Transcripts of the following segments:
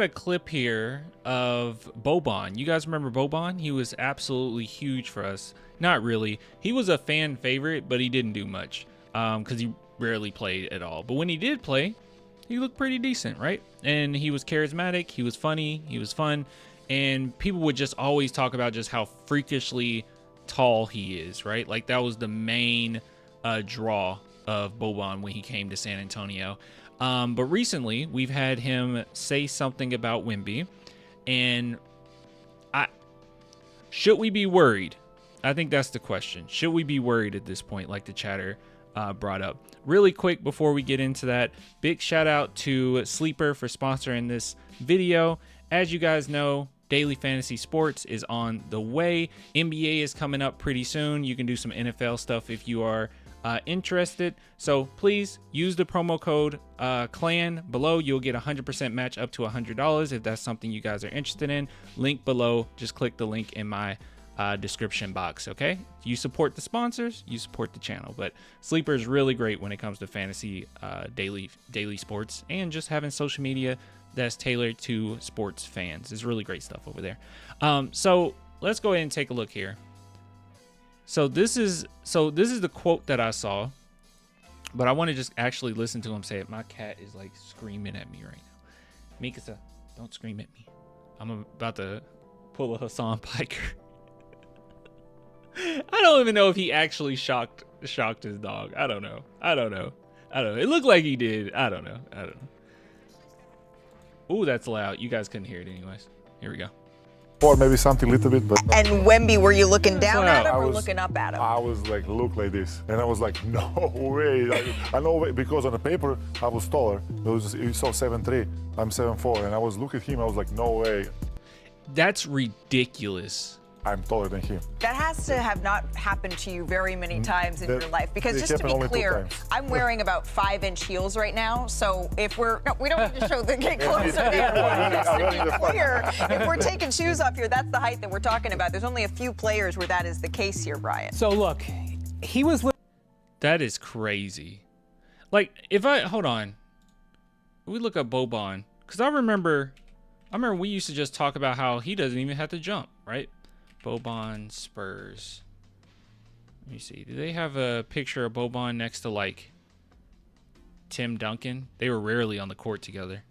A clip here of Boban. You guys remember Boban? He was absolutely huge for us. Not really. He was a fan favorite, but he didn't do much because he rarely played at all. But when he did play, he looked pretty decent, right? And he was charismatic. He was funny. He was fun. And people would just always talk about just how freakishly tall he is, right? Like that was the main draw of Boban when he came to San Antonio. But recently we've had him say something about Wemby, and should we be worried? I think that's the question. Should we be worried at this point, like the chatter brought up? Really quick before we get into that, big shout out to Sleeper for sponsoring this video. As you guys know, Daily Fantasy Sports is on the way. NBA is coming up pretty soon. You can do some NFL stuff if you are interested. So please use the promo code CLAN below. You'll get 100% match up to $100 if that's something you guys are interested in. Link below. Just click the link in my description box. Okay, you support the sponsors, you support the channel. But Sleeper is really great when it comes to fantasy daily sports and just having social media that's tailored to sports fans. It's really great stuff over there. So let's go ahead and take a look here. So this is the quote that I saw, but I want to just actually listen to him say it. My cat is like screaming at me right now. Mikasa, don't scream at me. I'm about to pull a Hassan Piker. I don't even know if he actually shocked his dog. I don't know. It looked like he did. I don't know. Ooh, that's loud. You guys couldn't hear it anyways. Here we go. Or maybe something little bit, but. And Wemby, were you looking down at him or looking up at him? I was like, look like this, and I was like, no way. I know because on the paper I was taller. You saw 7'3", I'm 7'4", and I was looking at him. I was like, no way. That's ridiculous. I'm taller than him. That has to have not happened to you very many times in your life, because just to be clear, I'm wearing about 5-inch heels right now. So if we don't need to show the get closer there. Just to be clear, if we're taking shoes off here, that's the height that we're talking about. There's only a few players where that is the case here, Brian. So look, he was. That is crazy. Like hold on, we look up Boban, because I remember we used to just talk about how he doesn't even have to jump, right? Boban Spurs. Let me see. Do they have a picture of Boban next to like Tim Duncan? They were rarely on the court together.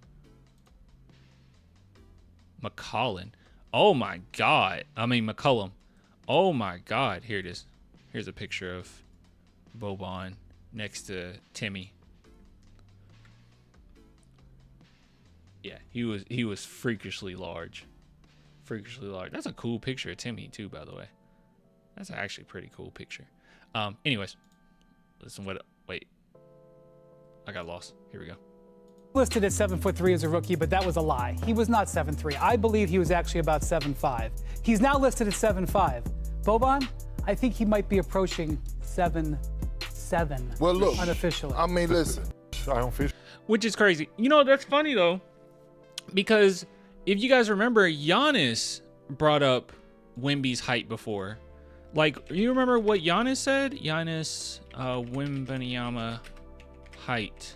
McCollum. Oh my God. McCollum. Oh my God. Here it is. Here's a picture of Boban next to Timmy. Yeah, he was freakishly large. That's a cool picture of Timmy too, by the way. That's actually a pretty cool picture. Anyways, listen. Wait, I got lost. Here we go. Listed at 7'3" as a rookie, but that was a lie. He was not 7'3". I believe he was actually about 7'5". He's now listed at 7'5". Boban, I think he might be approaching 7'7". Well, look, unofficially. I mean, listen. I don't fish. Which is crazy. You know, that's funny though, because if you guys remember, Giannis brought up Wemby's height before. Like, you remember what Giannis said? Giannis, Wembanyama height.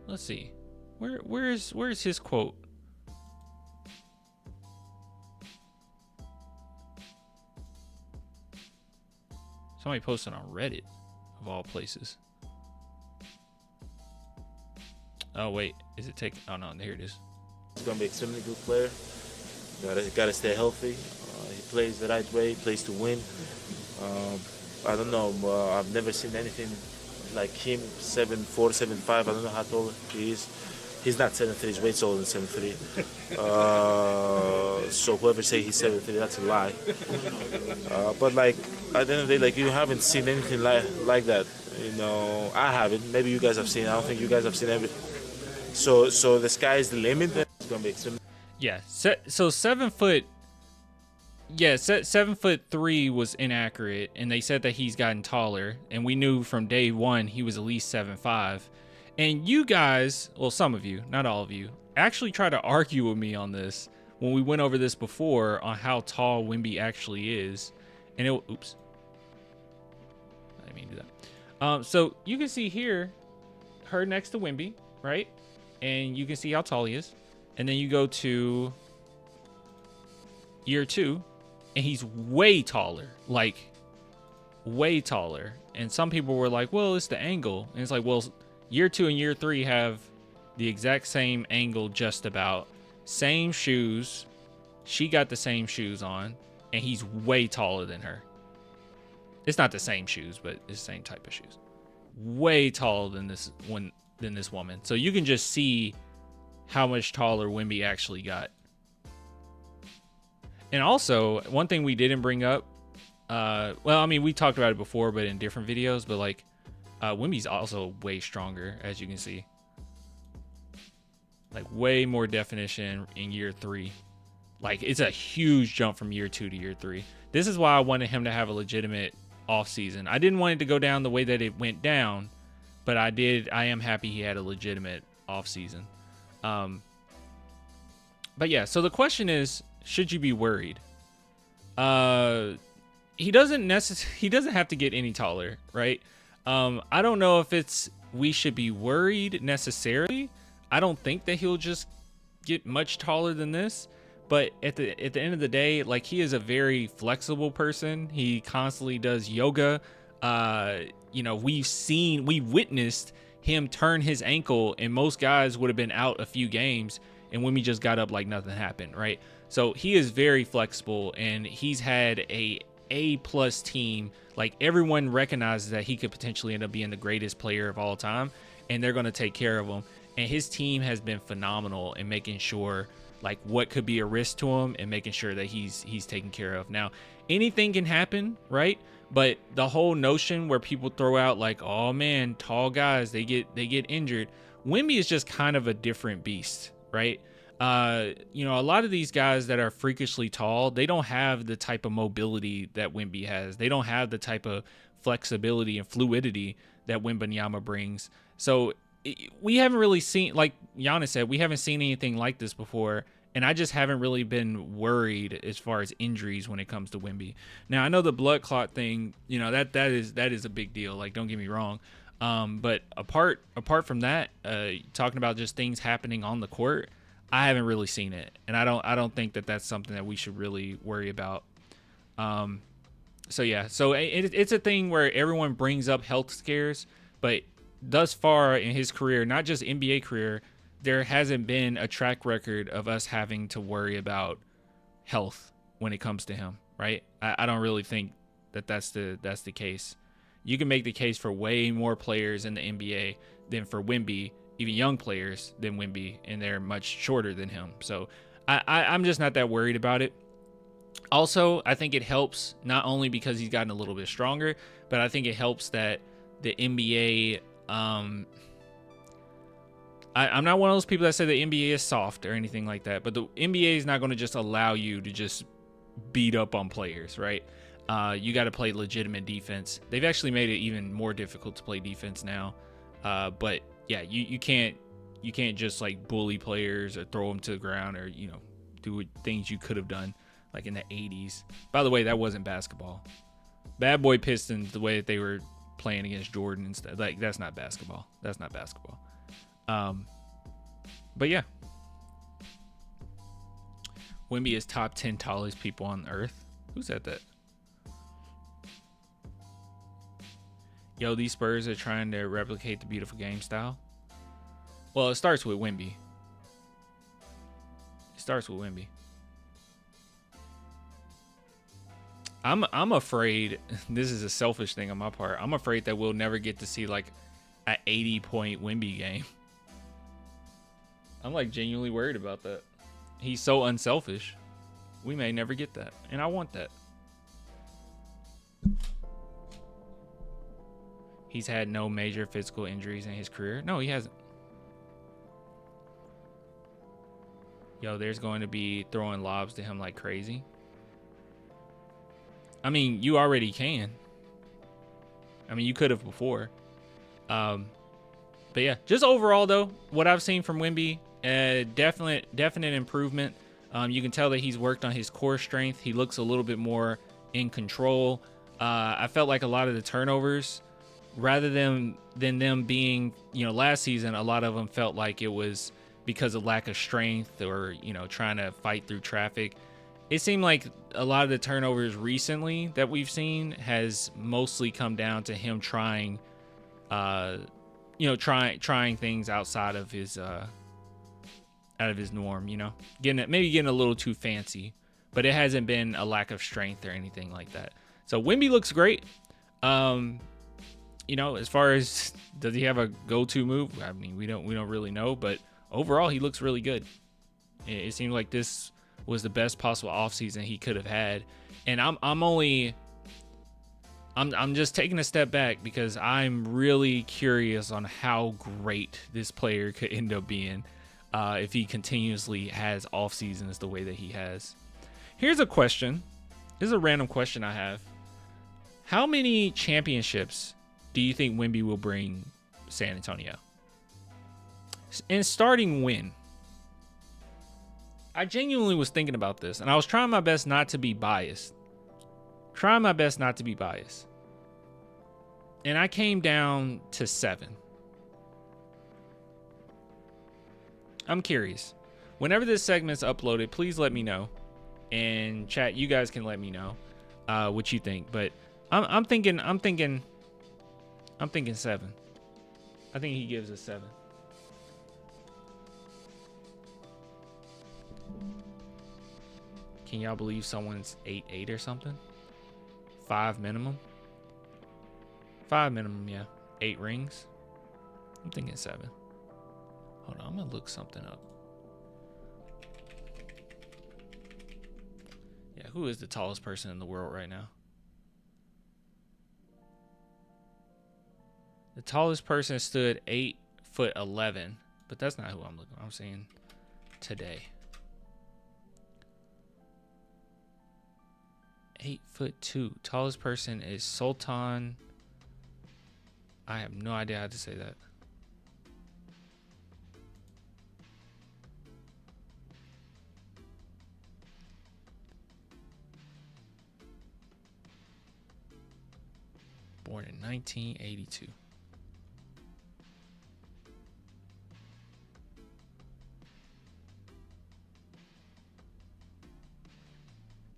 Let's see. Where's his quote? Somebody posted on Reddit, of all places. Oh wait, is it take? Oh no, here it is. He's gonna be an extremely good player. Gotta stay healthy. He plays the right way. He plays to win. I don't know. I've never seen anything like him. 7'4", 7'5". I don't know how tall he is. He's not 7'3". He's way taller than 7'3". So whoever say he's 7'3", that's a lie. But like at the end of the day, like, you haven't seen anything like that. You know, I haven't. Maybe you guys have seen. I don't think you guys have seen everything. So the sky is the limit. It's gonna be extreme. Yeah. So 7 foot. Yeah, 7'3" was inaccurate, and they said that he's gotten taller, and we knew from day one he was at least 7'5". And you guys, well, some of you, not all of you, actually tried to argue with me on this when we went over this before on how tall Wemby actually is. And oops, I didn't mean to do that. So you can see here, her next to Wemby, right? and you can see how tall he is. And then you go to year 2, and he's way taller, like way taller. And some people were like, well, it's the angle. And it's like, well, year 2 and year 3 have the exact same angle, just about. Same shoes. She got the same shoes on, and he's way taller than her. It's not the same shoes, but it's the same type of shoes. Way taller than this woman. So you can just see how much taller Wemby actually got. And also, one thing we didn't bring up, well, I mean, we talked about it before, but in different videos, but like, Wemby's also way stronger, as you can see. Like, way more definition in year 3. Like, it's a huge jump from year 2 to year 3. This is why I wanted him to have a legitimate offseason. I didn't want it to go down the way that it went down, but I am happy he had a legitimate offseason. But yeah, so the question is, should you be worried? He doesn't have to get any taller, right? I don't know if we should be worried necessarily. I don't think that he'll just get much taller than this, but at the end of the day, like, he is a very flexible person. He constantly does yoga. You know, we witnessed him turn his ankle, and most guys would have been out a few games, and when we just got up like nothing happened, right? So he is very flexible, and he's had A+ team. Like, everyone recognizes that he could potentially end up being the greatest player of all time, and they're going to take care of him. And his team has been phenomenal in making sure, like, what could be a risk to him and making sure that he's taken care of. Now, anything can happen, right? But the whole notion where people throw out like, oh man, tall guys, they get injured. Wemby is just kind of a different beast, right? You know, a lot of these guys that are freakishly tall, they don't have the type of mobility that Wemby has. They don't have the type of flexibility and fluidity that Wembanyama brings. So we haven't really seen, like Giannis said, we haven't seen anything like this before. And I just haven't really been worried as far as injuries when it comes to Wemby. Now, I know the blood clot thing, you know, that is a big deal. Like, don't get me wrong. But apart from that, talking about just things happening on the court, I haven't really seen it, and I don't think that that's something that we should really worry about. So yeah, so it's a thing where everyone brings up health scares, but thus far in his career, not just NBA career, there hasn't been a track record of us having to worry about health when it comes to him, right? I don't really think that's the case. You can make the case for way more players in the NBA than for Wemby, even young players than Wemby, and they're much shorter than him. So I'm just not that worried about it. Also, I think it helps not only because he's gotten a little bit stronger, but I think it helps that the NBA, I'm not one of those people that say the NBA is soft or anything like that, but the NBA is not going to just allow you to just beat up on players, right? You got to play legitimate defense. They've actually made it even more difficult to play defense now. But yeah, you can't just like bully players or throw them to the ground or, you know, do things you could have done like in the 80s. By the way, that wasn't basketball. Bad Boy Pistons, the way that they were playing against Jordan and stuff, like, that's not basketball. That's not basketball. But yeah, Wemby is top 10 tallest people on earth. Who said that? Yo, these Spurs are trying to replicate the beautiful game style. Well, it starts with Wemby. I'm afraid, this is a selfish thing on my part, I'm afraid that we'll never get to see like an 80-point Wemby game. I'm like genuinely worried about that. He's so unselfish. We may never get that, and I want that. He's had no major physical injuries in his career. No, he hasn't. Yo, there's going to be throwing lobs to him like crazy. I mean, you already can. I mean, you could have before. But yeah, just overall though, what I've seen from Wemby, definite improvement. You can tell that he's worked on his core strength. He looks a little bit more in control. I felt like a lot of the turnovers, rather than them being, you know, last season, a lot of them felt like it was because of lack of strength or, trying to fight through traffic. It seemed like a lot of the turnovers recently that we've seen has mostly come down to him trying things outside of his norm, getting a little too fancy, but it hasn't been a lack of strength or anything like that. So Wemby looks great. As far as does he have a go-to move? I mean, we don't really know, but overall he looks really good. It seems like this was the best possible offseason he could have had. And I'm just taking a step back because I'm really curious on how great this player could end up being if he continuously has off seasons the way that he has. Here's a question. This is a random question I have. How many championships do you think Wemby will bring San Antonio? And starting when? I genuinely was thinking about this, and I was trying my best not to be biased. And I came down to 7. I'm curious. Whenever this segment's uploaded, please let me know. And chat, you guys can let me know what you think. But I'm thinking 7. I think he gives us 7. Can y'all believe someone's 8'8" or something? 5 minimum? 5 minimum, yeah. 8 rings? I'm thinking 7. Hold on, I'm gonna look something up. Yeah, who is the tallest person in the world right now? The tallest person stood 8'11", but that's not who I'm looking. I'm saying today. 8'2". Tallest person is Sultan. I have no idea how to say that. Born in 1982.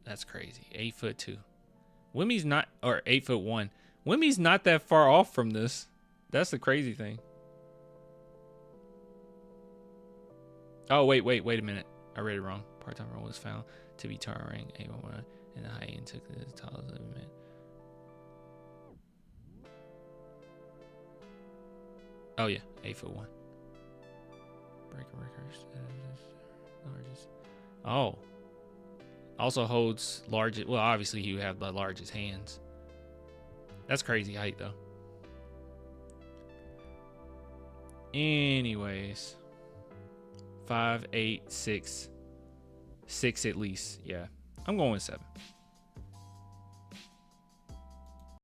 That's crazy. 8'2". Wemmy's not, or 8'1". Wemmy's not that far off from this. That's the crazy thing. Oh, wait a minute. I read it wrong. Part-time role was found to be towering 8'1", and the high end took the tallest living man. Oh yeah, 8'1". Breaking records. Largest. Oh. Also holds largest. Well, obviously he would have the largest hands. That's crazy height though. Anyways, 5'8", 6 at least. Yeah, I'm going with 7.